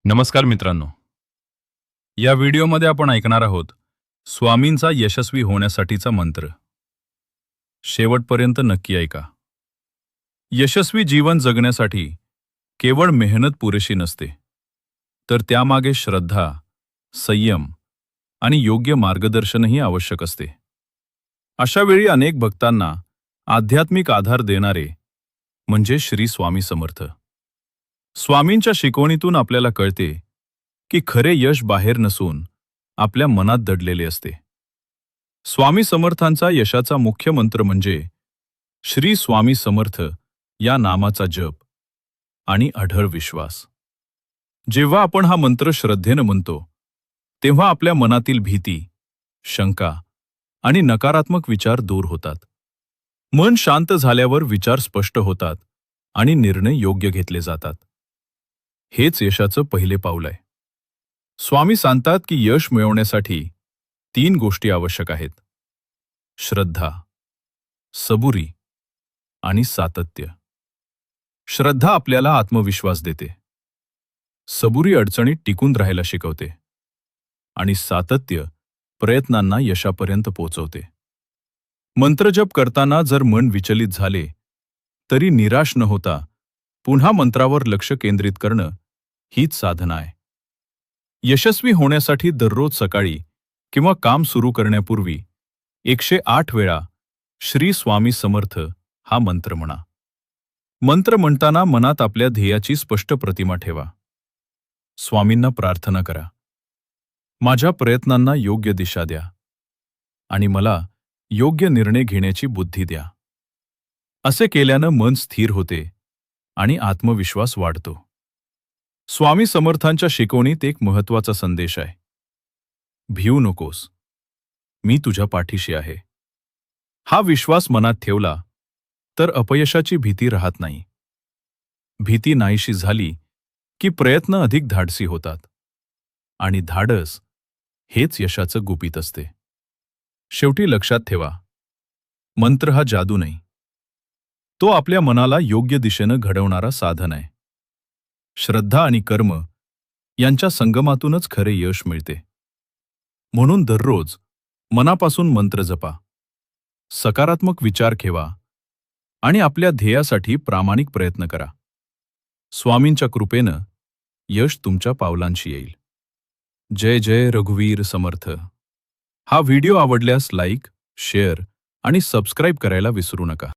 नमस्कार मित्रांनो. या व्हिडिओमध्ये आपण ऐकणार आहोत स्वामींचा यशस्वी होण्यासाठीचा मंत्र. शेवटपर्यंत नक्की ऐका. यशस्वी जीवन जगण्यासाठी केवळ मेहनत पुरेशी नसते, तर त्यामागे श्रद्धा, संयम आणि योग्य मार्गदर्शनही आवश्यक असते. अशा वेळी अनेक भक्तांना आध्यात्मिक आधार देणारे म्हणजे श्री स्वामी समर्थ. स्वामींच्या शिकवणीतून आपल्याला कळते की खरे यश बाहेर नसून आपल्या मनात दडलेले असते. स्वामी समर्थांचा यशाचा मुख्य मंत्र म्हणजे श्री स्वामी समर्थ या नामाचा जप आणि अढळ विश्वास. जेव्हा आपण हा मंत्र श्रद्धेनं म्हणतो, तेव्हा आपल्या मनातील भीती, शंका आणि नकारात्मक विचार दूर होतात. मन शांत झाल्यावर विचार स्पष्ट होतात आणि निर्णय योग्य घेतले जातात. हेच यशाचं पहिले पाऊल आहे. स्वामी सांगतात की यश मिळवण्यासाठी 3 गोष्टी आवश्यक आहेत: श्रद्धा, सबुरी आणि सातत्य. श्रद्धा आपल्याला आत्मविश्वास देते, सबुरी अडचणीत टिकून राहायला शिकवते आणि सातत्य प्रयत्नांना यशापर्यंत पोहोचवते. मंत्रजप करताना जर मन विचलित झाले तरी निराश न होता पुन्हा मंत्रावर लक्ष केंद्रित करणं हीच साधना आहे. यशस्वी होण्यासाठी दररोज सकाळी किंवा काम सुरू करण्यापूर्वी 108 वेळा श्री स्वामी समर्थ हा मंत्र म्हणा. मंत्र म्हणताना मनात आपल्या ध्येयाची स्पष्ट प्रतिमा ठेवा. स्वामींना प्रार्थना करा, माझ्या प्रयत्नांना योग्य दिशा द्या आणि मला योग्य निर्णय घेण्याची बुद्धी द्या. असे केल्यानं मन स्थिर होते आणि आत्मविश्वास वाढतो. स्वामी समर्थांच्या शिकवणीत एक महत्त्वाचा संदेश आहे: भिवू नकोस, मी तुझ्या पाठीशी आहे. हा विश्वास मनात ठेवला तर अपयशाची भीती राहत नाही. भीती नाहीशी झाली की प्रयत्न अधिक धाडसी होतात आणि धाडस हेच यशाचं गुपित असते. शेवटी लक्षात ठेवा, मंत्र हा जादू नाही, तो आपल्या मनाला योग्य दिशेनं घडवणारा साधन आहे. श्रद्धा आणि कर्म यांच्या संगमातूनच खरे यश मिळते. म्हणून दररोज मनापासून मंत्र जपा, सकारात्मक विचार ठेवा आणि आपल्या ध्येयासाठी प्रामाणिक प्रयत्न करा. स्वामींच्या कृपेनं यश तुमच्या पावलांशी येईल. जय जय रघुवीर समर्थ. हा व्हिडिओ आवडल्यास लाईक, शेअर आणि सबस्क्राईब करायला विसरू नका.